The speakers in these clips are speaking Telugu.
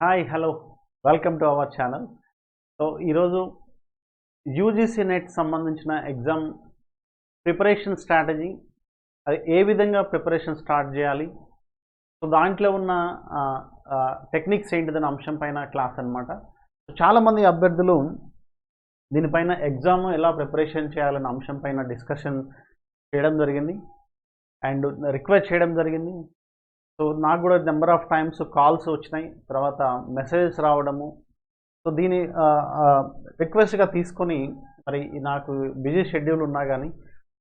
Hi hello welcome to our channel. So ఈరోజు యూజీసీ నెట్ సంబంధించిన ఎగ్జామ్ ప్రిపరేషన్ స్ట్రాటజీ, అది ఏ విధంగా ప్రిపరేషన్ స్టార్ట్ చేయాలి, సో దాంట్లో ఉన్న టెక్నిక్స్ ఏంటిదనే అంశం పైన క్లాస్ అనమాట. చాలామంది అభ్యర్థులు దీనిపైన ఎగ్జామ్ ఎలా ప్రిపరేషన్ చేయాలనే అంశం పైన డిస్కషన్ చేయడం జరిగింది అండ్ రిక్వెస్ట్ చేయడం జరిగింది. సో నాకు కూడా నెంబర్ ఆఫ్ టైమ్స్ కాల్స్ వచ్చినాయి, తర్వాత మెసేజెస్ రావడము. సో దీని రిక్వెస్ట్గా తీసుకొని మరి నాకు బిజీ షెడ్యూల్ ఉన్నా కానీ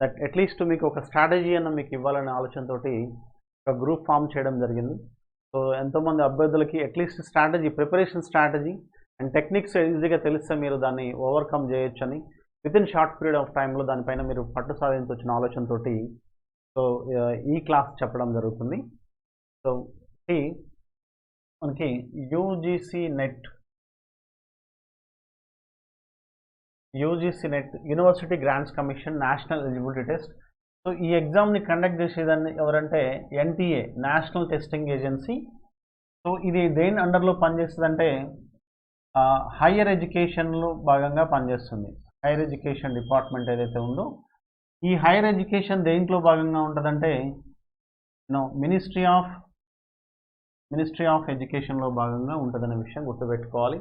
దట్ అట్లీస్ట్ మీకు ఒక స్ట్రాటజీ అన్న మీకు ఇవ్వాలనే ఆలోచనతో ఒక గ్రూప్ ఫామ్ చేయడం జరిగింది. సో ఎంతోమంది అభ్యర్థులకి at least strategy, preparation strategy and techniques ఈజీగా తెలిస్తే మీరు దాన్ని ఓవర్కమ్ చేయొచ్చని వితిన్ షార్ట్ పీరియడ్ ఆఫ్ టైంలో దానిపైన మీరు పట్టు సాధించవచ్చిన ఆలోచనతో సో ఈ క్లాస్ చెప్పడం జరుగుతుంది. సో మనకి UGC net university Grants commission national eligibility test. So ఈ ఎగ్జామ్ని కండక్ట్ చేసేదాన్ని ఎవరంటే NTA, national testing agency. So ఇది దేని అండర్లో పనిచేస్తుందంటే హైయర్ ఎడ్యుకేషన్లో భాగంగా పనిచేస్తుంది. హైయర్ ఎడ్యుకేషన్ డిపార్ట్మెంట్ ఏదైతే ఉందో ఈ హైయర్ ఎడ్యుకేషన్ దేంట్లో భాగంగా ఉంటుందంటే మినిస్ట్రీ ఆఫ్ ఎడ్యుకేషన్లో భాగంగా ఉంటుందనే విషయం గుర్తుపెట్టుకోవాలి.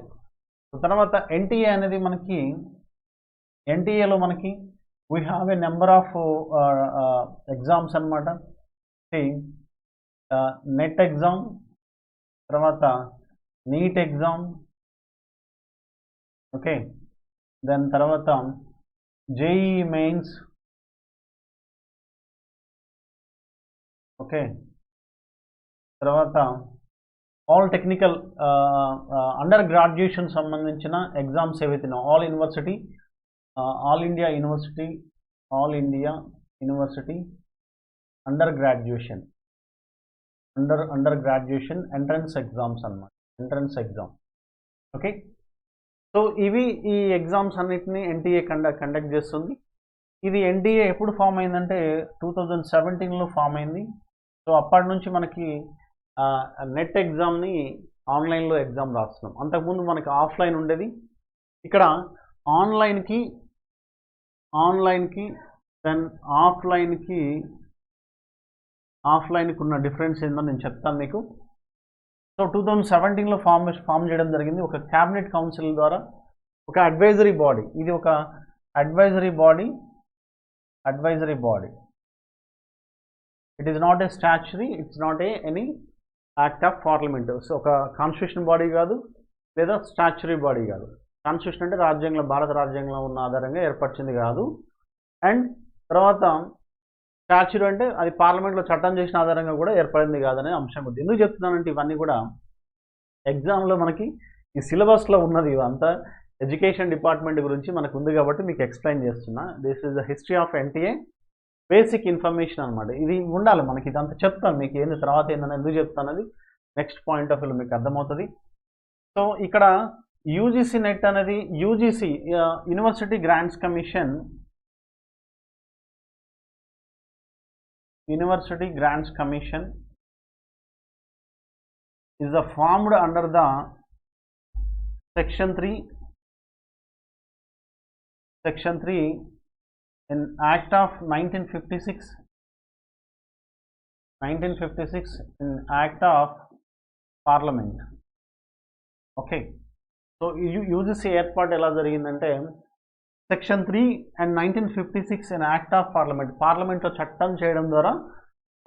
తర్వాత ఎన్టీఏ అనేది మనకి ఎన్టీఏలో మనకి we have a number of exams అనమాట. నెట్ ఎగ్జామ్, తర్వాత నీట్ ఎగ్జామ్, ఓకే, దెన్ తర్వాత జేఈఈ మెయిన్స్, ఓకే, తర్వాత ఆల్ టెక్నికల్ అండర్ గ్రాడ్యుయేషన్ సంబంధించిన ఎగ్జామ్స్ ఏవైతే all India university under graduation entrance exams అన్నమాట, ఎంట్రన్స్ ఎగ్జామ్. ఓకే, సో ఇవి ఈ ఎగ్జామ్స్ అన్నిటినీ ఎన్టీఏ కండక్ట్ చేస్తుంది. ఇది ఎన్టీఏ ఎప్పుడు ఫామ్ అయిందంటే 2017లో ఫామ్ అయింది. సో అప్పటి నుంచి మనకి నెట్ ఎగ్జామ్ని ఆన్లైన్లో ఎగ్జామ్ రాస్తున్నాం. అంతకుముందు మనకి ఆఫ్లైన్ ఉండేది. ఇక్కడ ఆన్లైన్కి దెన్ ఆఫ్లైన్కి ఉన్న డిఫరెన్స్ ఏందో నేను చెప్తాను మీకు. సో 2017లో ఫామ్ చేయడం జరిగింది ఒక క్యాబినెట్ కౌన్సిల్ ద్వారా, ఒక అడ్వైజరీ బాడీ. ఇది ఒక advisory body. It is not a statuary, it's not any act of parliament. So ఒక కాన్స్టిట్యూషన్ బాడీ కాదు, లేదా స్టాచ్యురీ బాడీ కాదు. కాన్స్టిట్యూషన్ అంటే రాజ్యాంగంలో, భారత రాజ్యాంగంలో ఉన్న ఆధారంగా ఏర్పరిచింది కాదు. అండ్ తర్వాత స్టాచ్యురీ అంటే అది పార్లమెంట్లో చట్టం చేసిన ఆధారంగా కూడా ఏర్పడింది కాదనే అంశం ఉంది. ఎందుకు చెప్తున్నానంటే ఇవన్నీ కూడా ఎగ్జామ్లో మనకి ఈ సిలబస్లో ఉన్నది, ఇవంతా ఎడ్యుకేషన్ డిపార్ట్మెంట్ గురించి మనకు ఉంది కాబట్టి మీకు ఎక్స్ప్లెయిన్ చేస్తున్నా. This is the history of NTA, basic information అనమాట. ఇది ఉండాలి మనకి, ఇదంతా చెప్తాను మీకు. ఏంది తర్వాత ఏందని ఎందుకు చెప్తానది నెక్స్ట్ పాయింట్ ఆఫ్ వ్యూలో మీకు అర్థమవుతుంది. సో ఇక్కడ యూజీసీ నెట్ అనేది UGC university Grants commission is formed under the section 3 in Act of 1956 in Act of Parliament. Okay, so UGC ఏర్పాటు ఎలా జరిగిందంటే section 3 and 1956 in act of పార్లమెంట్లో చట్టం చేయడం ద్వారా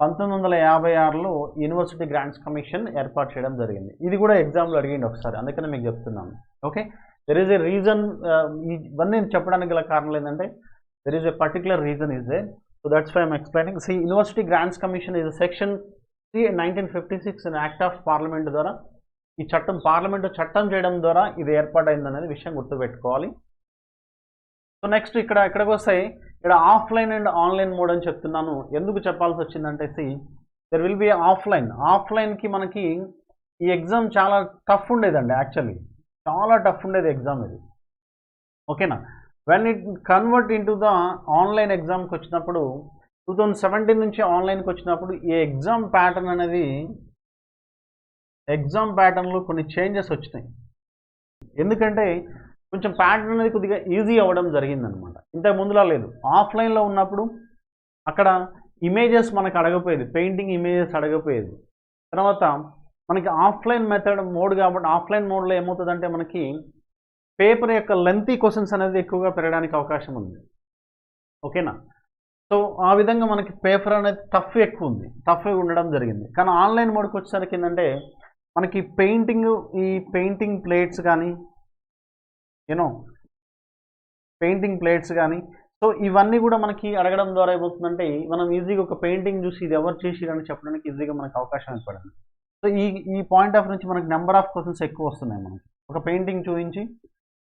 1956లో యూనివర్సిటీ గ్రాంట్స్ కమిషన్ ఏర్పాటు చేయడం జరిగింది. ఇది కూడా ఎగ్జామ్లో అడిగింది ఒకసారి, అందుకనే మీకు చెప్తున్నాను. Okay, there is a reason. ఇవన్నీ చెప్పడానికి గల కారణాలు ఏంటంటే there is a particular reason is they. So that's why I'm explaining. సి University Grants Commission is section 3 and 1956 in act of parliament ద్వారా, ఈ చట్టం పార్లమెంట్లో చట్టం చేయడం ద్వారా ఇది ఏర్పాటైంది అనేది విషయం గుర్తుపెట్టుకోవాలి. సో నెక్స్ట్ ఇక్కడికి వస్తే ఇక్కడ ఆఫ్లైన్ అండ్ ఆన్లైన్ మోడ్ అని చెప్తున్నాను. ఎందుకు చెప్పాల్సి వచ్చిందంటే దెర్ విల్ బి ఆఫ్లైన్కి మనకి ఈ ఎగ్జామ్ చాలా టఫ్ ఉండేదండి. యాక్చువల్లీ చాలా టఫ్ ఉండేది ఎగ్జామ్ ఇది. ఓకేనా, when it convert in to the online ఎగ్జామ్కి వచ్చినప్పుడు 2017 నుంచి ఆన్లైన్కి వచ్చినప్పుడు ఈ ఎగ్జామ్ ప్యాటర్న్ అనేది ఎగ్జామ్ ప్యాటర్న్లో కొన్ని చేంజెస్ వచ్చినాయి. ఎందుకంటే కొంచెం ప్యాటర్న్ అనేది కొద్దిగా ఈజీ అవ్వడం జరిగిందనమాట. ఇంతకు ముందులా లేదు. ఆఫ్లైన్లో ఉన్నప్పుడు అక్కడ ఇమేజెస్ మనకు అడగపోయేది, పెయింటింగ్ ఇమేజెస్ అడగపోయేది. తర్వాత మనకి ఆఫ్లైన్ మెథడ్ మోడ్ కాబట్టి ఆఫ్లైన్ మోడ్లో ఏమవుతుందంటే మనకి పేపర్ యొక్క లెంతీ క్వశ్చన్స్ అనేది ఎక్కువగా పెరగడానికి అవకాశం ఉంది. ఓకేనా? సో ఆ విధంగా మనకి పేపర్ అనేది ఎక్కువ ఉంది, టఫ్గా ఉండడం జరిగింది. కానీ ఆన్లైన్ మోడ్కి వచ్చేసరికి ఏంటంటే మనకి పెయింటింగ్ ప్లేట్స్ కానీ పెయింటింగ్ ప్లేట్స్ కానీ సో ఇవన్నీ కూడా మనకి అడగడం ద్వారా ఏమవుతుందంటే మనం ఈజీగా ఒక పెయింటింగ్ చూసి ఇది ఎవరు చేసి అని చెప్పడానికి ఈజీగా మనకు అవకాశం ఏర్పడింది. సో ఈ పాయింట్ ఆఫ్ నుంచి మనకి నెంబర్ ఆఫ్ క్వశ్చన్స్ ఎక్కువ వస్తున్నాయి. మనకి ఒక పెయింటింగ్ చూపించి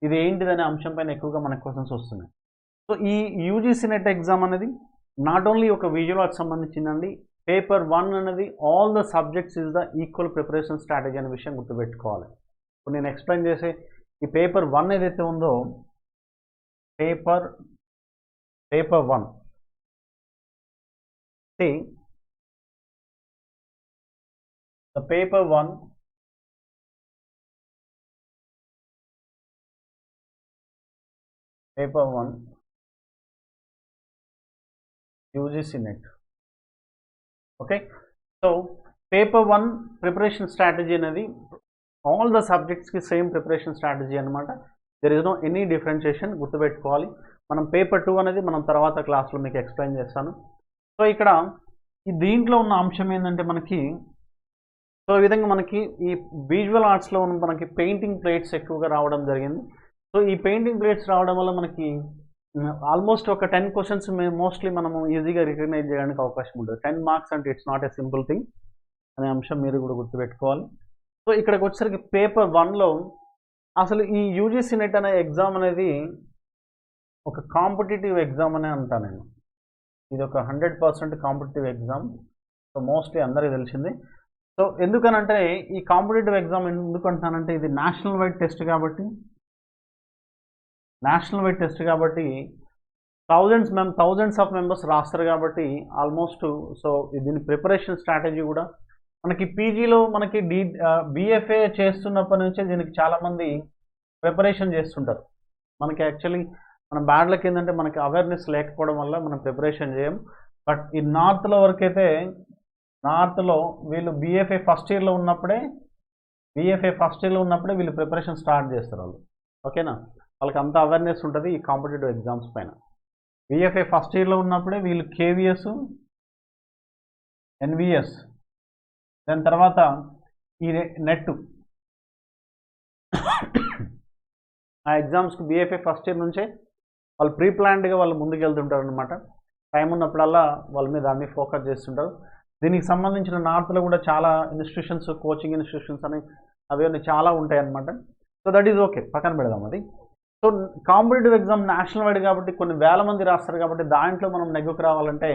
ఇది ఏంటిదనే అంశం పైన ఎక్కువగా మనకు క్వశ్చన్స్ వస్తున్నాయి. సో ఈ యూజీసీ నెట్ ఎగ్జామ్ అనేది నాట్ ఓన్లీ ఒక విజువల్ ఆర్ట్స్ సంబంధించిందండి. పేపర్ 1 అనేది all the subjects is the equal preparation strategy అనే విషయం గుర్తుపెట్టుకోవాలి. ఇప్పుడు నేను ఎక్స్ప్లెయిన్ చేసే ఈ పేపర్ 1 ఏదైతే ఉందో paper 1 the paper 1 UGC NET. Okay, so paper 1 preparation strategy అనేది all the subjects కి సేమ్ ప్రిపరేషన్ స్ట్రాటజీ అనమాట. There is no any differentiation. గుర్తుపెట్టుకోవాలి. మనం పేపర్ 2 అనేది మనం తర్వాత క్లాస్లో మీకు ఎక్స్ప్లెయిన్ చేస్తాను. సో ఇక్కడ దీంట్లో ఉన్న అంశం ఏంటంటే మనకి సో ఈ విధంగా మనకి ఈ విజువల్ ఆర్ట్స్లో ఉన్న మనకి పెయింటింగ్ ప్లేట్స్ ఎక్కువగా రావడం జరిగింది. సో ఈ పెయింటింగ్ ప్లేట్స్ రావడం వల్ల మనకి ఆల్మోస్ట్ ఒక 10 క్వశ్చన్స్ మోస్ట్లీ మనము ఈజీగా రికగ్నైజ్ చేయడానికి అవకాశం ఉంటుంది. 10 మార్క్స్ అంటే it's not a simple thing అనే అంశం మీరు కూడా గుర్తుపెట్టుకోవాలి. సో ఇక్కడికి వచ్చేసరికి పేపర్ 1లో అసలు ఈ యూజీసీ నెట్ అనే ఎగ్జామ్ అనేది ఒక కాంపిటేటివ్ ఎగ్జామ్ అనే అంటాను నేను. ఇది ఒక 100% కాంపిటేటివ్ ఎగ్జామ్. సో మోస్ట్లీ అందరికీ తెలిసింది. సో ఎందుకనంటే ఈ కాంపిటేటివ్ ఎగ్జామ్ ఎందుకు అంటానంటే ఇది నేషనల్ వైడ్ టెస్ట్ కాబట్టి థౌజండ్స్ ఆఫ్ మెంబర్స్ రాస్తారు కాబట్టి ఆల్మోస్ట్ సో దీని ప్రిపరేషన్ స్ట్రాటజీ కూడా మనకి పీజీలో మనకి బీఎఫ్ఏ చేస్తున్నప్పటి నుంచే దీనికి చాలామంది ప్రిపరేషన్ చేస్తుంటారు. మనకి యాక్చువల్లీ మన బ్యాడ్ లక్ ఏంటంటే మనకి అవేర్నెస్ లేకపోవడం వల్ల మనం ప్రిపరేషన్ చేయం. బట్ ఈ నార్త్లో వరకైతే వీళ్ళు బీఎఫ్ఏ ఫస్ట్ ఇయర్లో ఉన్నప్పుడే వీళ్ళు ప్రిపరేషన్ స్టార్ట్ చేస్తారు వాళ్ళు. ఓకేనా? వాళ్ళకి అంత అవేర్నెస్ ఉంటుంది ఈ కాంపిటేటివ్ ఎగ్జామ్స్ పైన. బీఎఫ్ఏ ఫస్ట్ ఇయర్లో ఉన్నప్పుడే వీళ్ళు కేవీఎస్, ఎన్విఎస్, దాని తర్వాత ఈ నెట్ ఆ ఎగ్జామ్స్కి బీఎఫ్ఏ ఫస్ట్ ఇయర్ నుంచే వాళ్ళు ప్రీ ప్లాన్డ్గా వాళ్ళు ముందుకు వెళ్తుంటారు అనమాట. టైం ఉన్నప్పుడల్లా వాళ్ళ మీద దాన్ని ఫోకస్ చేస్తుంటారు. దీనికి సంబంధించిన నార్త్లో కూడా చాలా ఇన్స్టిట్యూషన్స్, కోచింగ్ ఇన్స్టిట్యూషన్స్ అని అవన్నీ చాలా ఉంటాయి అన్నమాట. సో దట్ ఈజ్ ఓకే, పక్కన పెడదాం అది. So competitive exam national wide కాబట్టి కొన్ని వేల మంది రాస్తారు కాబట్టి దాంట్లో మనం నెగ్గుకు రావాలంటే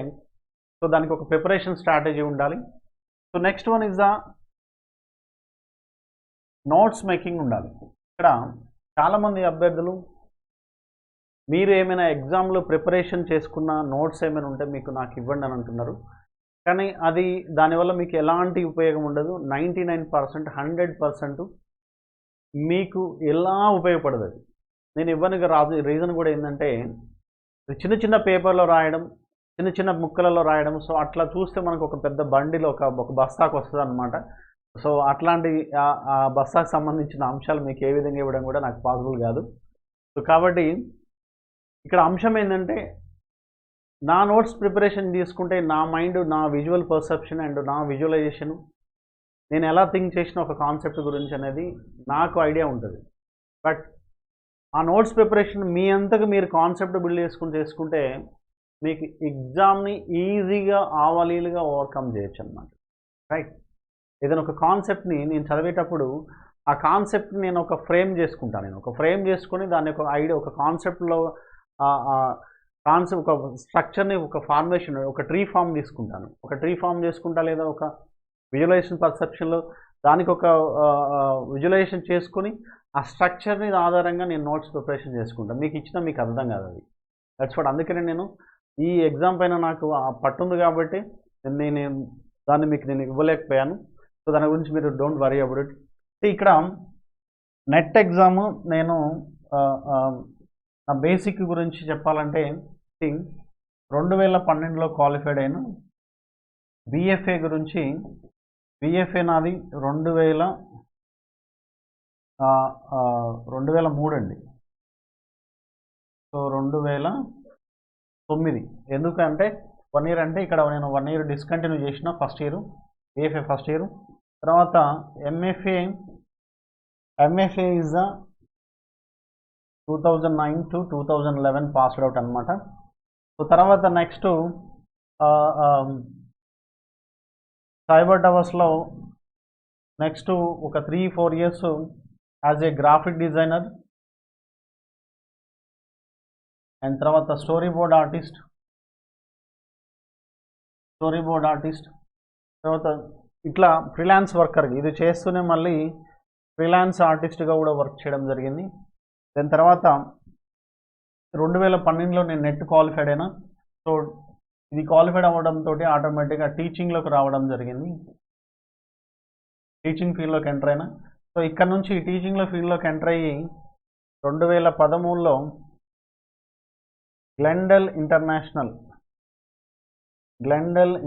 సో దానికి ఒక ప్రిపరేషన్ స్ట్రాటజీ ఉండాలి. So next one is the notes making ఉండాలి. ఇక్కడ చాలామంది అభ్యర్థులు మీరు ఏమైనా ఎగ్జామ్లో ప్రిపరేషన్ చేసుకున్న నోట్స్ ఏమైనా ఉంటే మీకు నాకు ఇవ్వండి అని అంటున్నారు. కానీ అది దానివల్ల మీకు ఎలాంటి ఉపయోగం ఉండదు. 99%, 100% మీకు ఎలా ఉపయోగపడదు అది. నేను ఇవ్వనికి రీజన్ కూడా ఏంటంటే చిన్న చిన్న పేపర్లో రాయడం, చిన్న చిన్న ముక్కలలో రాయడం. సో అట్లా చూస్తే మనకు ఒక పెద్ద బండిలో ఒక బస్తాకు వస్తుంది అనమాట. సో అట్లాంటి ఆ బస్తాకు సంబంధించిన అంశాలు మీకు ఏ విధంగా ఇవ్వడం కూడా నాకు పాసిబుల్ కాదు. సో కాబట్టి ఇక్కడ అంశం ఏంటంటే నా నోట్స్ ప్రిపరేషన్ తీసుకుంటే నా మైండ్, నా విజువల్ పర్సెప్షన్ అండ్ నా విజువలైజేషన్, నేను ఎలా థింక్ చేసిన ఒక కాన్సెప్ట్ గురించి అనేది నాకు ఐడియా ఉంటుంది. బట్ ఆ నోట్స్ ప్రిపరేషన్ మీ అంతకు మీరు కాన్సెప్ట్ బిల్డ్ చేసుకుంటే మీకు ఎగ్జామ్ని ఈజీగా ఆవలీలుగా ఓవర్కమ్ చేయొచ్చు అన్నమాట. రైట్? ఏదైనా ఒక కాన్సెప్ట్ని నేను చదివేటప్పుడు ఆ కాన్సెప్ట్ని నేను ఒక ఫ్రేమ్ చేసుకుంటాను. నేను ఒక ఫ్రేమ్ చేసుకొని దాన్ని ఒక ఐడియా, ఒక కాన్సెప్ట్లో ఒక స్ట్రక్చర్ని, ఒక ఫార్మేషన్, ఒక ట్రీ ఫామ్ తీసుకుంటాను. ఒక ట్రీ ఫామ్ చేసుకుంటా లేదా ఒక విజువలైజేషన్ పర్సెప్షన్లో దానికి ఒక విజువలైజేషన్ చేసుకొని ఆ స్ట్రక్చర్ని ఆధారంగా నేను నోట్స్ ప్రిపరేషన్ చేసుకుంటాను. మీకు ఇచ్చిన మీకు అర్థం కాదు అది. That's what. అందుకనే నేను ఈ ఎగ్జామ్ పైన నాకు పట్టుంది కాబట్టి నేను దాన్ని మీకు ఇవ్వలేకపోయాను. సో దాని గురించి మీరు డోంట్ వరీ అబౌట్ ఇట్. ఇక్కడ నెట్ ఎగ్జామ్ నేను నా బేసిక్ గురించి చెప్పాలంటే 2012లో క్వాలిఫైడ్ అయిన. బీఎఫ్ఏ గురించి, బీఎఫ్ఏ నాది 2003 అండి. సో 2009. ఎందుకంటే 1 ఇయర్ అంటే ఇక్కడ నేను 1 ఇయర్ డిస్కంటిన్యూ చేసిన first year, BFA first year. తర్వాత MFA is 2009 to 2011 passed out అనమాట. సో తర్వాత నెక్స్ట్ సైబర్ టవర్స్లో నెక్స్ట్ ఒక 3-4 years as a graphic designer, and తర్వాత స్టోరీ బోర్డ్ ఆర్టిస్ట్, తర్వాత ఇట్లా ఫ్రీలాన్స్ వర్కర్ ఇది చేస్తూనే మళ్ళీ ఫ్రీలాన్స్ ఆర్టిస్ట్గా కూడా వర్క్ చేయడం జరిగింది. దాని తర్వాత 2012లో నేను నెట్ క్వాలిఫైడ్ అయినా. సో ఇది క్వాలిఫైడ్ అవ్వడంతో ఆటోమేటిక్గా టీచింగ్లోకి రావడం జరిగింది, టీచింగ్ ఫీల్డ్లోకి ఎంటర్ అయినా. సో ఇక్కడ నుంచి టీచింగ్లో ఫీల్డ్లోకి ఎంటర్ అయ్యి 2013లో గ్లెండెల్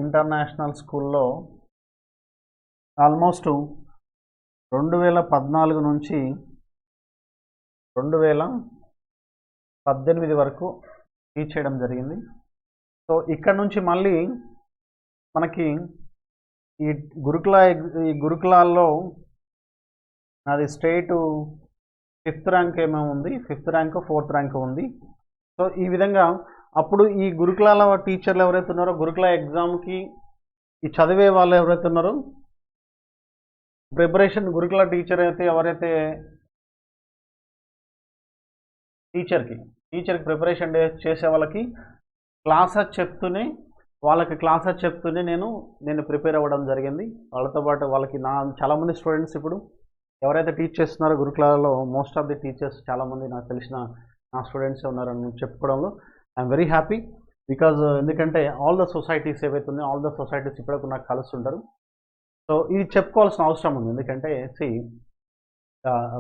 ఇంటర్నేషనల్ స్కూల్లో ఆల్మోస్ట్ 2014 నుంచి 2018 వరకు టీచ్ చేయడం జరిగింది. సో ఇక్కడ నుంచి మళ్ళీ మనకి ఈ గురుకులాల్లో నాది స్టేట్ 5th ర్యాంక్ ఏమో ఉంది, 5th ర్యాంక్ 4th ర్యాంక్ ఉంది. సో ఈ విధంగా అప్పుడు ఈ గురుకులాల టీచర్లు ఎవరైతే ఉన్నారో, గురుకుల ఎగ్జామ్కి ఈ చదివే వాళ్ళు ఎవరైతే ఉన్నారో, ప్రిపరేషన్ గురుకుల టీచర్ అయితే ఎవరైతే టీచర్కి ప్రిపరేషన్ చేసే వాళ్ళకి క్లాసెస్ చెప్తూనే నేను ప్రిపేర్ అవ్వడం జరిగింది. వాళ్ళతో పాటు వాళ్ళకి చాలామంది స్టూడెంట్స్ ఇప్పుడు ఎవరైతే టీచ్ చేస్తున్నారో గురుకులాలలో మోస్ట్ ఆఫ్ ది టీచర్స్ చాలామంది నాకు తెలిసిన నా స్టూడెంట్స్ ఉన్నారని చెప్పుకోవడంలో ఐఎమ్ వెరీ హ్యాపీ. బికాజ్ ఎందుకంటే ఆల్ ద సొసైటీస్ ఏవైతే ఉన్నాయో ఆల్ ద సొసైటీస్ ఇప్పటికి నాకు కలుస్తుంటారు. సో ఇది చెప్పుకోవాల్సిన అవసరం ఉంది. ఎందుకంటే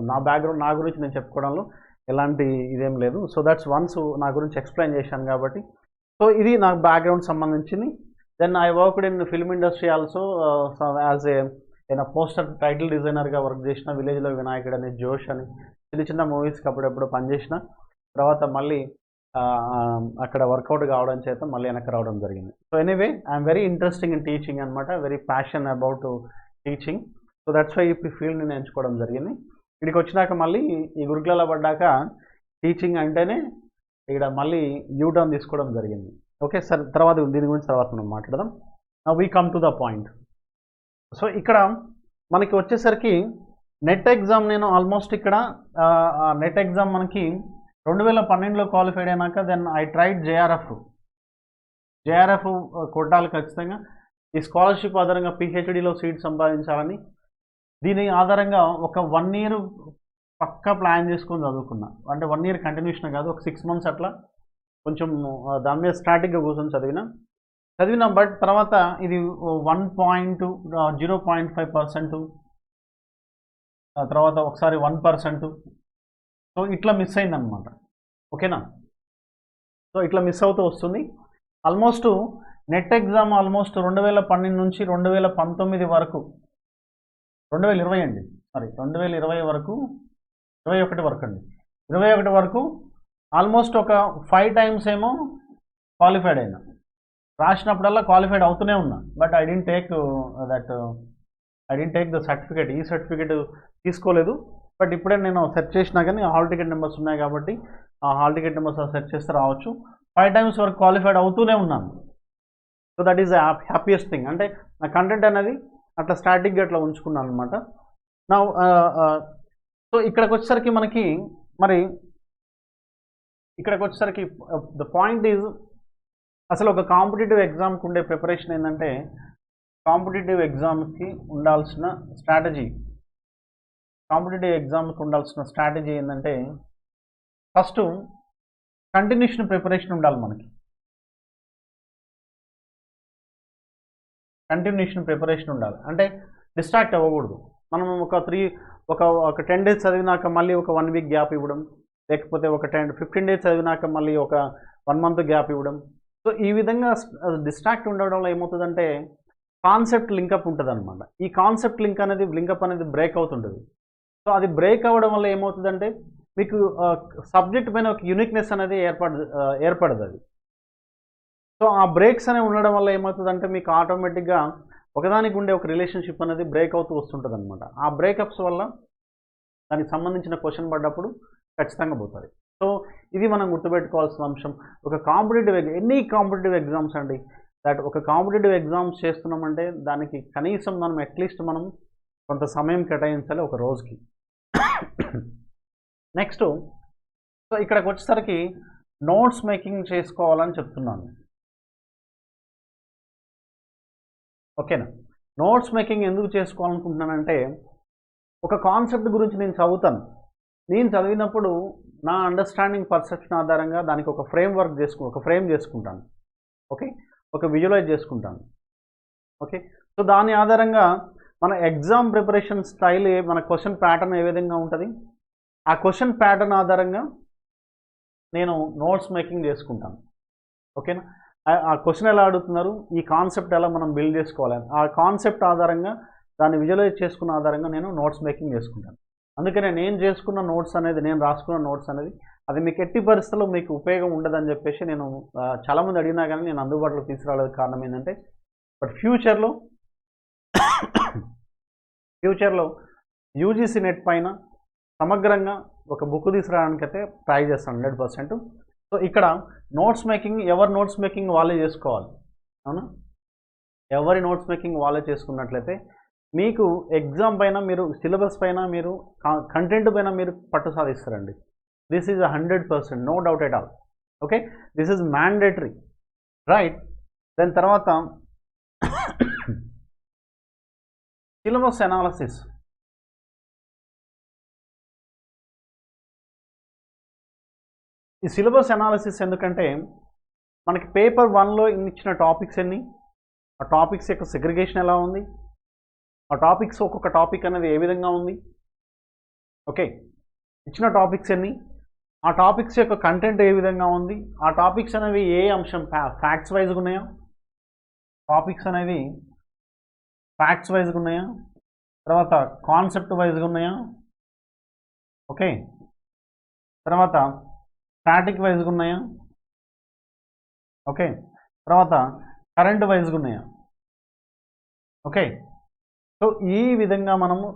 నా బ్యాక్గ్రౌండ్, నా గురించి నేను చెప్పుకోవడంలో ఎలాంటి ఇదేం లేదు. సో దట్స్ వన్స్ నా గురించి ఎక్స్ప్లెయిన్ చేశాను కాబట్టి. సో ఇది నాకు బ్యాక్గ్రౌండ్ సంబంధించింది. Then I worked in film industry also as a poster title డిజైనర్గా వర్క్ చేసిన. విలేజ్లో వినాయకుడు అని, జోష్ అని చిన్న మూవీస్కి అప్పుడెప్పుడు పనిచేసిన. తర్వాత మళ్ళీ అక్కడ వర్కౌట్ కావడం చేత మళ్ళీ వెనక్కి రావడం జరిగింది. So anyway I'm very interesting in teaching అనమాట, very passion about teaching. So that's why ఈ ఫీల్డ్ నేను ఎంచుకోవడం జరిగింది. ఇక్కడికి వచ్చినాక మళ్ళీ ఈ గురుకులలో పడ్డాక టీచింగ్ అంటేనే ఇక్కడ మళ్ళీ యూటర్న్ తీసుకోవడం జరిగింది. ఓకే సార్, తర్వాత దీని గురించి తర్వాత మనం మాట్లాడదాం. We come to the point. So ఇక్కడ మనకి వచ్చేసరికి నెట్ ఎగ్జామ్ నేను ఆల్మోస్ట్ ఇక్కడ నెట్ ఎగ్జామ్ మనకి 2012లో క్వాలిఫైడ్ అయినాక దెన్ ఐ ట్రైడ్ జేఆర్ఎఫ్ కొట్టాలి ఖచ్చితంగా. ఈ స్కాలర్షిప్ ఆధారంగా పిహెచ్డిలో సీట్ సంపాదించాలని దీని ఆధారంగా ఒక 1 ఇయర్ పక్కా ప్లాన్ చేసుకొని చదువుకున్నా. అంటే 1 ఇయర్ కంటిన్యూషన్ కాదు, ఒక 6 months అట్లా కొంచెం దాని మీద స్ట్రాటజిక్గా కూర్చొని చదివినా. బట్ తర్వాత ఇది 0.5%, తర్వాత ఒకసారి 1%. సో ఇట్లా మిస్ అయిందనమాట. ఓకేనా? సో ఇట్లా మిస్ అవుతూ వస్తుంది. ఆల్మోస్ట్ నెట్ ఎగ్జామ్ ఆల్మోస్ట్ 2012 నుంచి 2019 వరకు, 2020 అండి, 2020 వరకు, 21 వరకు అండి, 21 వరకు ఆల్మోస్ట్ ఒక 5 times ఏమో క్వాలిఫైడ్ అయినా. రాసినప్పుడల్లా క్వాలిఫైడ్ అవుతూనే ఉన్నా. But I didn't take the certificate. ఈ సర్టిఫికేట్ తీసుకోలేదు. బట్ ఇప్పుడే నేను సెర్చ్ చేసినా కానీ హాల్ టికెట్ నెంబర్స్ ఉన్నాయి కాబట్టి ఆ హాల్ టికెట్ నెంబర్స్ సెర్చ్ చేస్తే రావచ్చు. 5 times వరకు క్వాలిఫైడ్ అవుతూనే ఉన్నాను. So that is the happiest thing. అంటే నా కంటెంట్ అనేది అట్లా స్టాటిక్గా అట్లా ఉంచుకున్నాను అనమాట. నా సో ఇక్కడికి వచ్చేసరికి మనకి ద పాయింట్ ఈజ్, అసలు ఒక కాంపిటేటివ్ ఎగ్జామ్కి ఉండే ప్రిపరేషన్ ఏంటంటే, కాంపిటేటివ్ ఎగ్జామ్కి ఉండాల్సిన స్ట్రాటజీ ఏంటంటే, ఫస్ట్ కంటిన్యూషన్ ప్రిపరేషన్ ఉండాలి మనకి. కంటిన్యూషన్ ప్రిపరేషన్ ఉండాలి అంటే డిస్ట్రాక్ట్ అవ్వకూడదు. మనం ఒక 10 డేస్ చదివినాక మళ్ళీ ఒక 1 వీక్ గ్యాప్ ఇవ్వడం, లేకపోతే ఒక 15 డేస్ చదివినాక మళ్ళీ ఒక 1 మంత్ గ్యాప్ ఇవ్వడం. సో ఈ విధంగా డిస్ట్రాక్ట్ ఉండడం వల్ల ఏమవుతుందంటే కాన్సెప్ట్ లింకప్ ఉంటుందన్నమాట. ఈ కాన్సెప్ట్ లింకప్ అనేది బ్రేక్ అవుతుంటుంది. సో అది బ్రేక్ అవ్వడం వల్ల ఏమవుతుందంటే మీకు సబ్జెక్ట్ పైన ఒక యూనిక్నెస్ అనేది ఏర్పడదు అది. సో ఆ బ్రేక్స్ అనేవి ఉండడం వల్ల ఏమవుతుందంటే మీకు ఆటోమేటిక్గా ఒకదానికి ఉండే ఒక రిలేషన్షిప్ అనేది బ్రేక్ అవుతూ వస్తుంటుంది అనమాట. ఆ బ్రేకప్స్ వల్ల దానికి సంబంధించిన క్వశ్చన్ పడ్డప్పుడు ఖచ్చితంగా పోతుంది. సో ఇది మనం గుర్తుపెట్టుకోవాల్సిన అంశం. ఒక ఎనీ కాంపిటేటివ్ ఎగ్జామ్స్ అండి, ఒక కాంపిటేటివ్ ఎగ్జామ్స్ చేస్తున్నామంటే దానికి కనీసం మనం అట్లీస్ట్ మనం కొంత సమయం కేటాయించాలి ఒక రోజుకి. నెక్స్ట్ సో ఇక్కడికి వచ్చేసరికి నోట్స్ మేకింగ్ చేసుకోవాలని చెప్తున్నాను. ఓకేనా? నోట్స్ మేకింగ్ ఎందుకు చేసుకోవాలనుకుంటున్నానంటే ఒక కాన్సెప్ట్ గురించి నేను చదువుతాను. నేను చదివినప్పుడు నా అండర్స్టాండింగ్ పర్సెప్షన్ ఆధారంగా దానికి ఒక ఫ్రేమ్ చేసుకుంటాను. ఓకే, ఒక విజువలైజ్ చేసుకుంటాను. ఓకే, సో దాని ఆధారంగా మన ఎగ్జామ్ ప్రిపరేషన్ స్టైల్, మన క్వశ్చన్ ప్యాటర్న్ ఏ విధంగా ఉంటుంది, ఆ క్వశ్చన్ ప్యాటర్న్ ఆధారంగా నేను నోట్స్ మేకింగ్ చేసుకుంటాను. ఓకేనా? ఆ క్వశ్చన్ ఎలా అడుగుతున్నారు, ఈ కాన్సెప్ట్ ఎలా మనం బిల్డ్ చేసుకోవాలి, ఆ కాన్సెప్ట్ ఆధారంగా దాన్ని విజువలైజ్ చేసుకున్న ఆధారంగా నేను నోట్స్ మేకింగ్ చేసుకుంటాను. అందుకనే నేను రాసుకున్న నోట్స్ అనేది అది మీకు ఎట్టి పరిస్థితుల్లో మీకు ఉపయోగం ఉండదని చెప్పేసి నేను చాలామంది అడిగినా కానీ నేను అందుబాటులోకి తీసుకురాలేదు. కారణం ఏంటంటే బట్ ఫ్యూచర్లో యూజీసీ నెట్ పైన సమగ్రంగా ఒక బుక్ తీసుకురావడానికైతే ట్రై చేస్తాను 100%. సో ఇక్కడ నోట్స్ మేకింగ్ ఎవరి నోట్స్ మేకింగ్ వాళ్ళే చేసుకోవాలి. అవునా? ఎవరి నోట్స్ మేకింగ్ వాళ్ళే చేసుకున్నట్లయితే మీకు ఎగ్జామ్ పైన, మీరు సిలబస్ పైన, మీరు కంటెంట్ పైన మీరు పట్టు సాధిస్తారండి. This is 100%, no doubt at all. Okay, this is mandatory, right? దాని తర్వాత సిలబస్ అనాలిసిస్. ఈ సిలబస్ అనాలిసిస్ ఎందుకంటే మనకి పేపర్ 1లో ఇచ్చిన టాపిక్స్ ఎన్ని, ఆ టాపిక్స్ యొక్క సెగ్రిగేషన్ ఎలా ఉంది, ఆ టాపిక్స్ ఒక్కొక్క టాపిక్ అనేది ఏ విధంగా ఉంది, ఓకే, ఇచ్చిన టాపిక్స్ ఎన్ని, ఆ టాపిక్స్ యొక్క కంటెంట్ ఏ విధంగా ఉంది, ఆ టాపిక్స్ అనేవి ఏ అంశం ఫ్యాక్ట్స్ వైజ్గా ఉన్నాయా, తర్వాత కాన్సెప్ట్ వైజ్గా ఉన్నాయా, ఓకే, తర్వాత స్టాటిక్ వైజ్గా ఉన్నాయా, ఓకే, తర్వాత కరెంట్ వైజ్గా ఉన్నాయా, ఓకే. సో ఈ విధంగా మనము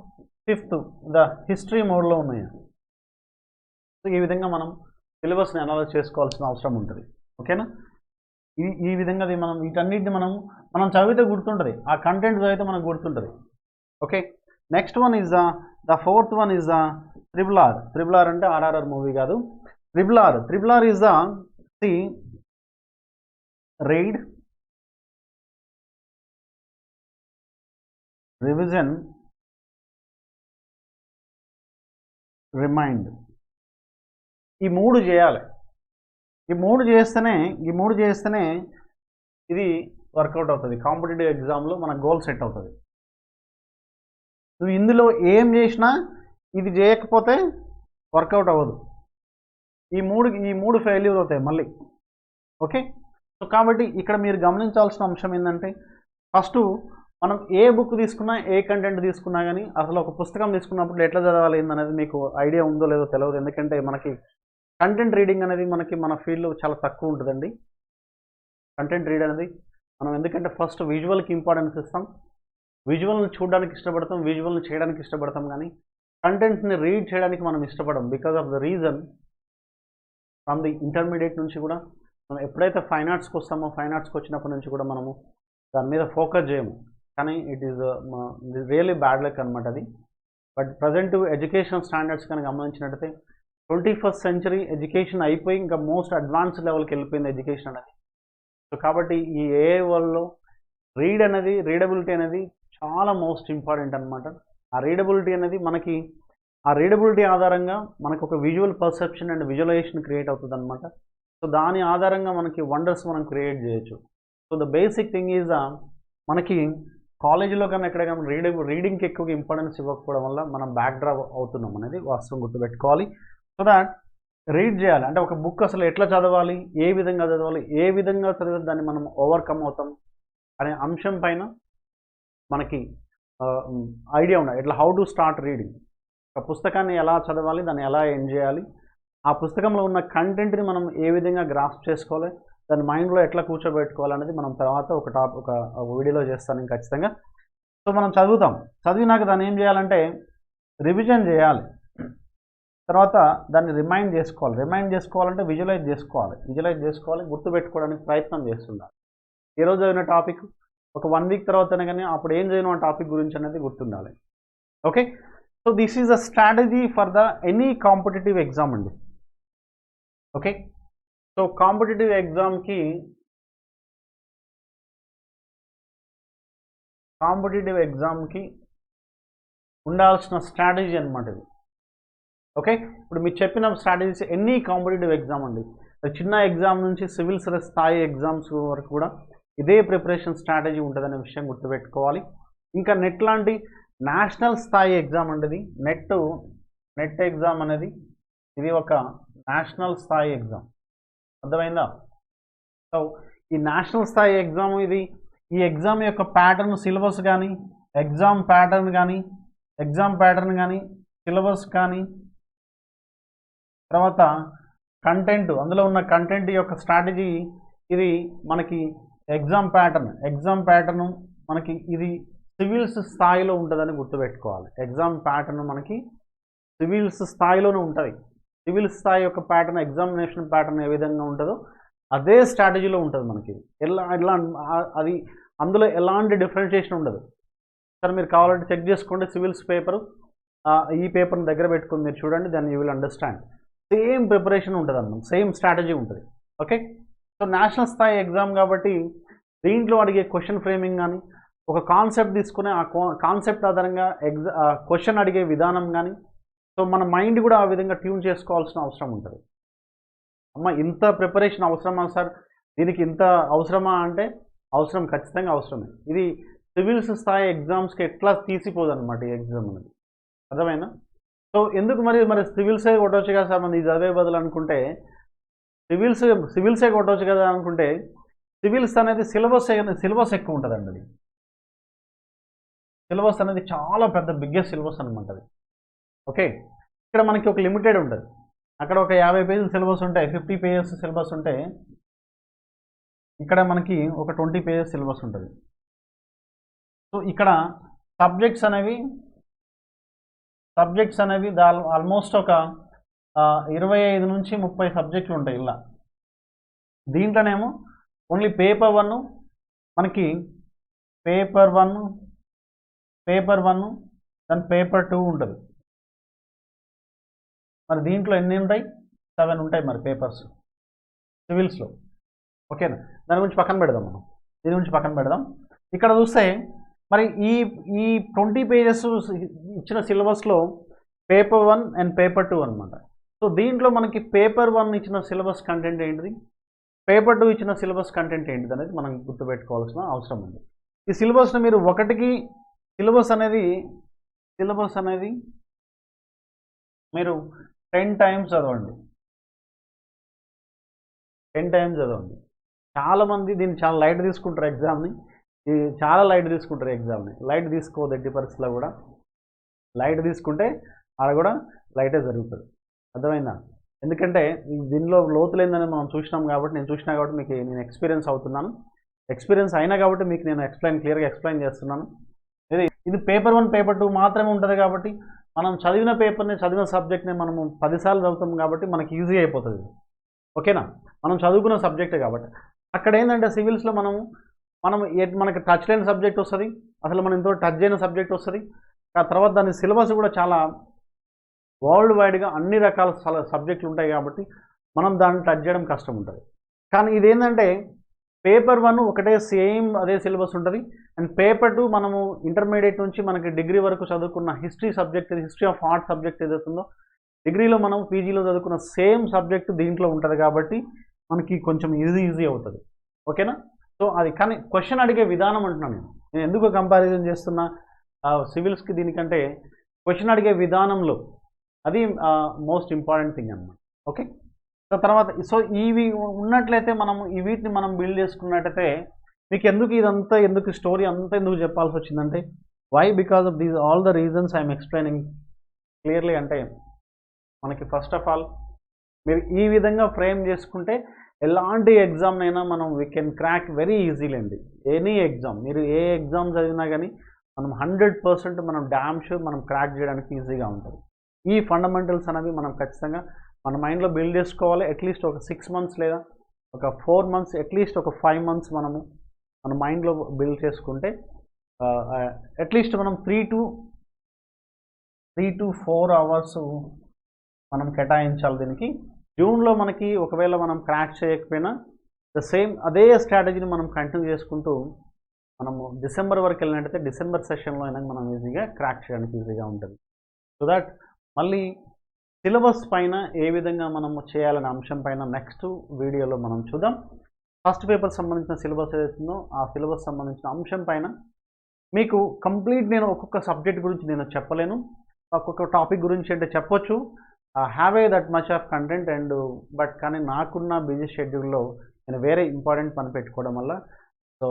5th ద హిస్టరీ మోడ్లో ఉన్నాయా. సో ఈ విధంగా మనం సిలబస్ని అనాలైజ్ చేసుకోవాల్సిన అవసరం ఉంటుంది. ఓకేనా? ఈ విధంగా మనం వీటన్నిటిని మనం చదివితే గుర్తుంటుంది, ఆ కంటెంట్ చదివితే మనకు గుర్తుంటుంది. Okay, next one is the 4th one is the triple R అంటే ఆర్ఆర్ఆర్ మూవీ కాదు, triple R is the read, revision, remind. ఈ మూడు చేయాలి. ఈ మూడు చేస్తేనే ఇది వర్కౌట్ అవుతుంది. కాంపిటేటివ్ ఎగ్జామ్లో మన గోల్ సెట్ అవుతుంది. నువ్వు ఇందులో ఏం చేసినా ఇది చేయకపోతే వర్కౌట్ అవ్వదు. ఈ మూడు ఫెయిల్యూర్ అవుతాయి మళ్ళీ. ఓకే, సో కాబట్టి ఇక్కడ మీరు గమనించాల్సిన అంశం ఏంటంటే ఫస్ట్ మనం ఏ బుక్ తీసుకున్నా, ఏ కంటెంట్ తీసుకున్నా కానీ అసలు ఒక పుస్తకం తీసుకున్నప్పుడు ఎట్లా చదవాలి ఏందనేది మీకు ఐడియా ఉందో లేదో తెలియదు. ఎందుకంటే మనకి కంటెంట్ రీడింగ్ అనేది మన ఫీల్డ్లో చాలా తక్కువ ఉంటుందండి. కంటెంట్ రీడ్ అనేది మనం ఎందుకంటే ఫస్ట్ విజువల్కి ఇంపార్టెన్స్ ఇస్తాం, విజువల్ని చూడడానికి ఇష్టపడతాం, విజువల్ని చేయడానికి ఇష్టపడతాం, కానీ కంటెంట్ని రీడ్ చేయడానికి మనం ఇష్టపడం. Because of the reason from the intermediate నుంచి కూడా మనం ఎప్పుడైతే ఫైన్ ఆర్ట్స్కి వస్తామో, ఫైన్ ఆర్ట్స్కి వచ్చినప్పటి నుంచి కూడా మనము దాని మీద ఫోకస్ చేయము. కానీ it is really bad luck అనమాట అది. బట్ ప్రజెంట్ ఎడ్యుకేషన్ స్టాండర్డ్స్ కానీ గమనించినట్టయితే 21st సెంచరీ ఎడ్యుకేషన్ అయిపోయి ఇంకా మోస్ట్ అడ్వాన్స్డ్ లెవెల్కి వెళ్ళిపోయింది ఎడ్యుకేషన్ అనేది. సో కాబట్టి ఈ ఏఐ వరల్డ్లో రీడబిలిటీ అనేది చాలా మోస్ట్ ఇంపార్టెంట్ అనమాట. ఆ రీడబిలిటీ ఆధారంగా మనకు ఒక visual perception and visualization create అవుతుంది అనమాట. సో దాని ఆధారంగా మనకి వండర్స్ మనం క్రియేట్ చేయొచ్చు. So the basic thing is మనకి కాలేజీలో కన్నా ఎక్కడైనా రీడింగ్కి ఎక్కువగా ఇంపార్టెన్స్ ఇవ్వకపోవడం వల్ల మనం బ్యాక్ డ్రాప్ అవుతున్నాం అనేది వాస్తవం గుర్తుపెట్టుకోవాలి. సో దాట్ రీడ్ చేయాలి. అంటే ఒక బుక్ అసలు ఎట్లా చదవాలి, ఏ విధంగా చదవాలి, ఏ విధంగా చదివితే దాన్ని మనం ఓవర్కమ్ అవుతాం అనే అంశం పైన మనకి ఐడియా ఉండాలి. ఇట్లా హౌ టు స్టార్ట్ రీడింగ్, ఒక పుస్తకాన్ని ఎలా చదవాలి, దాన్ని ఎలా ఎండ్ చేయాలి, ఆ పుస్తకంలో ఉన్న కంటెంట్ని మనం ఏ విధంగా గ్రాస్ప్ చేసుకోవాలి, దాని మైండ్లో ఎట్లా కూర్చోబెట్టుకోవాలనేది మనం తర్వాత ఒక వీడియోలో చేస్తాను నేను ఖచ్చితంగా. సో మనం చదువుతాం, చదివినాక దాన్ని ఏం చేయాలంటే రివిజన్ చేయాలి, తర్వాత దాన్ని రిమైండ్ చేసుకోవాలంటే విజువలైజ్ చేసుకోవాలి, గుర్తుపెట్టుకోవడానికి ప్రయత్నం చేస్తుండాలి. ఏ రోజు చదివిన టాపిక్ ఒక 1 వీక్ తర్వాతనే కానీ అప్పుడు ఏం చేయను ఆ టాపిక్ గురించి అనేది గుర్తుండాలి. Okay, so this is a strategy for the any competitive exam అండి. ఓకే, సో కాంపిటేటివ్ ఎగ్జామ్కి ఉండాల్సిన స్ట్రాటజీ అనమాట ఇది. ఓకే, ఇప్పుడు మీరు చెప్పిన స్ట్రాటజీస్ ఎనీ కాంపిటేటివ్ ఎగ్జామ్ అండి, చిన్న ఎగ్జామ్ నుంచి సివిల్స్ స్థాయి ఎగ్జామ్స్ వరకు కూడా ఇదే ప్రిపరేషన్ స్ట్రాటజీ ఉంటుందనే విషయం గుర్తుపెట్టుకోవాలి. ఇంకా నెట్ లాంటి నేషనల్ స్థాయి ఎగ్జామ్ అండి ఇది. నెట్ ఎగ్జామ్ అనేది ఇది ఒక నేషనల్ స్థాయి ఎగ్జామ్, అర్థమైందా? సో ఈ నేషనల్ స్థాయి ఎగ్జామ్ ఇది, ఈ ఎగ్జామ్ యొక్క ప్యాటర్న్ సిలబస్ కానీ ఎగ్జామ్ ప్యాటర్న్ కానీ సిలబస్ కానీ తర్వాత కంటెంట్, అందులో ఉన్న కంటెంట్ యొక్క స్ట్రాటజీ ఇది మనకి ఎగ్జామ్ ప్యాటర్న్ మనకి ఇది సివిల్స్ స్థాయిలో ఉంటుందని గుర్తుపెట్టుకోవాలి. ఎగ్జామ్ ప్యాటర్న్ మనకి సివిల్స్ స్థాయిలోనే ఉంటుంది. సివిల్స్ స్థాయి యొక్క ప్యాటర్న్, ఎగ్జామినేషన్ ప్యాటర్న్ ఏ విధంగా ఉంటుందో అదే స్ట్రాటజీలో ఉంటుంది మనకి. అది అందులో ఎలాంటి డిఫరెన్షియేషన్ ఉండదు. సార్ మీరు కావాలంటే చెక్ చేసుకోండి, సివిల్స్ పేపరు ఈ పేపర్ని దగ్గర పెట్టుకుని మీరు చూడండి, దాన్ని you will understand. Same preparation ఉంటుంది అన్నమాట, సేమ్ స్ట్రాటజీ ఉంటుంది. ఓకే, సో నేషనల్ స్థాయి ఎగ్జామ్ కాబట్టి దీంట్లో అడిగే క్వశ్చన్ ఫ్రేమింగ్ కానీ, ఒక కాన్సెప్ట్ తీసుకుని ఆ కాన్సెప్ట్ ఆధారంగా క్వశ్చన్ అడిగే విధానం కానీ, సో మన మైండ్ కూడా ఆ విధంగా ట్యూన్ చేసుకోవాల్సిన అవసరం ఉంటుంది. అమ్మ ఇంత ప్రిపరేషన్ అవసరమా సార్, దీనికి ఇంత అవసరమా అంటే అవసరం, ఖచ్చితంగా అవసరమే. ఇది సివిల్స్ స్థాయి ఎగ్జామ్స్కి ఎట్లా తీసిపోదు అనమాట ఈ ఎగ్జామ్ అనేది, అర్థమైనా? సో ఎందుకు మరి సివిల్సే కొట్టవచ్చు కదా సార్, మన చదివే బదులు అనుకుంటే సివిల్సే కొట్టవచ్చు కదా అనుకుంటే, సివిల్స్ అనేది సిలబస్ ఎక్కువ ఉంటుందండి. అది సిలబస్ అనేది చాలా పెద్ద బిగ్గెస్ట్ సిలబస్ అనమాట అది. ఓకే, ఇక్కడ మనకి ఒక లిమిటెడ్ ఉంటుంది, అక్కడ ఒక 50 పేజీల సిలబస్ ఉంటాయి, 50 పేజెస్ సిలబస్ ఉంటే ఇక్కడ మనకి ఒక 20 పేజెస్ సిలబస్ ఉంటుంది. సో ఇక్కడ సబ్జెక్ట్స్ అనేవి ఆల్మోస్ట్ ఒక 25 నుంచి 30 సబ్జెక్టులు ఉంటాయి ఇలా. దీంట్లోనేమో ఓన్లీ పేపర్ 1 మనకి పేపర్ 1 దాని పేపర్ 2 ఉంటుంది. మరి దీంట్లో ఎన్ని ఉంటాయి? 7 ఉంటాయి మరి పేపర్స్ సివిల్స్లో. ఓకేనా, దాని గురించి పక్కన పెడదాం, మనం దీని గురించి పక్కన పెడదాం. ఇక్కడ చూస్తే మరి ఈ 20 పేజెస్ ఇచ్చిన సిలబస్లో పేపర్ 1 అండ్ పేపర్ 2 అనమాట. సో దీంట్లో మనకి పేపర్ 1 ఇచ్చిన సిలబస్ కంటెంట్ ఏంటిది, పేపర్ 2 ఇచ్చిన సిలబస్ కంటెంట్ ఏంటిది అనేది మనం గుర్తుపెట్టుకోవాల్సిన అవసరం ఉంది. ఈ సిలబస్ని మీరు సిలబస్ అనేది మీరు 10 టైమ్స్ చదవండి. చాలామంది దీన్ని చాలా లైట్ తీసుకుంటారు ఎగ్జామ్ని, లైట్ తీసుకోవద్దు ఎట్టి పరిస్థితుల్లో కూడా. లైట్ తీసుకుంటే ఆడ కూడా లైటే జరుగుతుంది, అర్థమైందా? ఎందుకంటే దీనిలో లోతులేందని మనం చూసినాం కాబట్టి, మీకు నేను ఎక్స్పీరియన్స్ అవుతున్నాను. ఎక్స్పీరియన్స్ అయినా కాబట్టి మీకు నేను క్లియర్గా ఎక్స్ప్లెయిన్ చేస్తున్నాను. ఇది పేపర్ 1 పేపర్ 2 మాత్రమే ఉంటుంది కాబట్టి మనం చదివిన సబ్జెక్ట్ని మనము 10 సార్లు చదువుతాం కాబట్టి మనకి ఈజీ అయిపోతుంది. ఓకేనా, మనం చదువుకున్న సబ్జెక్టే కాబట్టి. అక్కడ ఏంటంటే సివిల్స్లో మనకి టచ్ లేని సబ్జెక్ట్ వస్తుంది, అసలు మనం ఇంతో టచ్ చేయని సబ్జెక్ట్ వస్తుంది. ఆ తర్వాత దాని సిలబస్ కూడా చాలా వరల్డ్ వైడ్గా అన్ని రకాల సబ్జెక్టులు ఉంటాయి కాబట్టి మనం దాన్ని టచ్ చేయడం కష్టం ఉంటుంది. కానీ ఇదేంటంటే పేపర్ 1 ఒకటే సేమ్ అదే సిలబస్ ఉంటుంది, అండ్ పేపర్ 2 మనము ఇంటర్మీడియట్ నుంచి మనకి డిగ్రీ వరకు చదువుకున్న హిస్టరీ ఆఫ్ ఆర్ట్ సబ్జెక్ట్ ఏదైతుందో, డిగ్రీలో మనం పీజీలో చదువుకున్న సేమ్ సబ్జెక్ట్ దీంట్లో ఉంటుంది కాబట్టి మనకి కొంచెం ఈజీ అవుతుంది. ఓకేనా, సో అది కానీ క్వశ్చన్ అడిగే విధానం అంటున్నాను నేను. నేను ఎందుకు కంపారిజన్ చేస్తున్నా సివిల్స్కి దీనికంటే క్వశ్చన్ అడిగే విధానంలో అది మోస్ట్ ఇంపార్టెంట్ థింగ్ అన్నమాట. ఓకే, సో తర్వాత సో ఇవి ఉన్నట్లయితే మనము ఈ వీటిని మనం బిల్డ్ చేసుకున్నట్టయితే మీకు ఎందుకు స్టోరీ అంతా ఎందుకు చెప్పాల్సి వచ్చిందంటే why because of these all the reasons I'm explaining clearly. అంటే మనకి ఫస్ట్ ఆఫ్ ఆల్ మీరు ఈ విధంగా ఫ్రేమ్ చేసుకుంటే ఎలాంటి ఎగ్జామ్ అయినా మనం we can crack very easily అండి. ఎనీ ఎగ్జామ్, మీరు ఏ ఎగ్జామ్ చదివినా కానీ మనం 100% మనం డ్యామ్ షూర్ మనం క్రాక్ చేయడానికి ఈజీగా ఉంటుంది. ఈ ఫండమెంటల్స్ అనేవి మనం ఖచ్చితంగా మన మైండ్లో బిల్డ్ చేసుకోవాలి. అట్లీస్ట్ ఒక 6 months లేదా ఒక 4 months, అట్లీస్ట్ ఒక 5 months మనము మన మైండ్లో బిల్డ్ చేసుకుంటే అట్లీస్ట్ మనం 3 to 4 hours మనం కేటాయించాలి దీనికి. జూన్లో మనకి ఒకవేళ మనం క్రాక్ చేయకపోయినా అదే స్ట్రాటజీని మనం కంటిన్యూ చేసుకుంటూ మనము డిసెంబర్ వరకు వెళ్ళినట్టయితే డిసెంబర్ సెషన్లో అయినా మనం ఈజీగా క్రాక్ చేయడానికి ఈజీగా ఉంటుంది. సో దట్ మళ్ళీ సిలబస్ పైన ఏ విధంగా మనము చేయాలనే అంశం పైన నెక్స్ట్ వీడియోలో మనం చూద్దాం. ఫస్ట్ పేపర్ సంబంధించిన సిలబస్ ఏదైతుందో ఆ సిలబస్ సంబంధించిన అంశం పైన మీకు కంప్లీట్ నేను ఒక్కొక్క సబ్జెక్ట్ గురించి నేను చెప్పలేను, ఒక్కొక్క టాపిక్ గురించి అంటే చెప్పొచ్చు, have a that much of content and but కానీ నాకున్న బిజీ షెడ్యూల్లో నేను వేరే ఇంపార్టెంట్ పని పెట్టుకోవడం వల్ల సో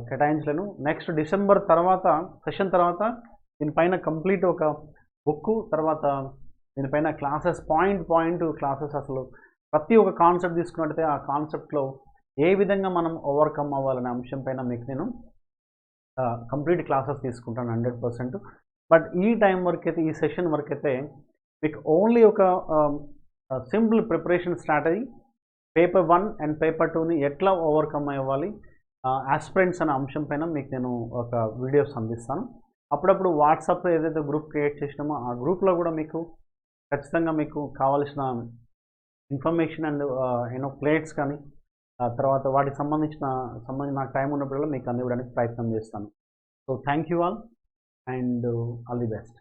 కేటాయించలేను. నెక్స్ట్ డిసెంబర్ తర్వాత సెషన్ తర్వాత దీనిపైన కంప్లీట్ ఒక బుక్, తర్వాత దీనిపైన క్లాసెస్ పాయింట్ క్లాసెస్, అసలు ప్రతి ఒక్క కాన్సెప్ట్ తీసుకున్నట్టయితే ఆ కాన్సెప్ట్లో ఏ విధంగా మనం ఓవర్కమ్ అవ్వాలనే అంశం పైన మీకు నేను కంప్లీట్ క్లాసెస్ తీసుకుంటాను 100%. బట్ ఈ టైం వరకు అయితే, ఈ సెషన్ వరకు అయితే మీకు ఓన్లీ ఒక simple preparation strategy paper 1 and paper 2ని ఎట్లా ఓవర్కమ్ అవ్వాలి ఆస్పిరెంట్స్ అనే అంశం పైన మీకు నేను ఒక వీడియోస్ అందిస్తాను. అప్పుడప్పుడు వాట్సాప్లో ఏదైతే గ్రూప్ క్రియేట్ చేసినామో ఆ గ్రూప్లో కూడా మీకు ఖచ్చితంగా మీకు కావాల్సిన ఇన్ఫర్మేషన్ అండ్ ప్లేట్స్ కానీ తర్వాత వాటికి సంబంధించిన నాకు టైం ఉన్నప్పుడల్లా మీకు అందివ్వడానికి ప్రయత్నం చేస్తాను. So thank you all and all the best.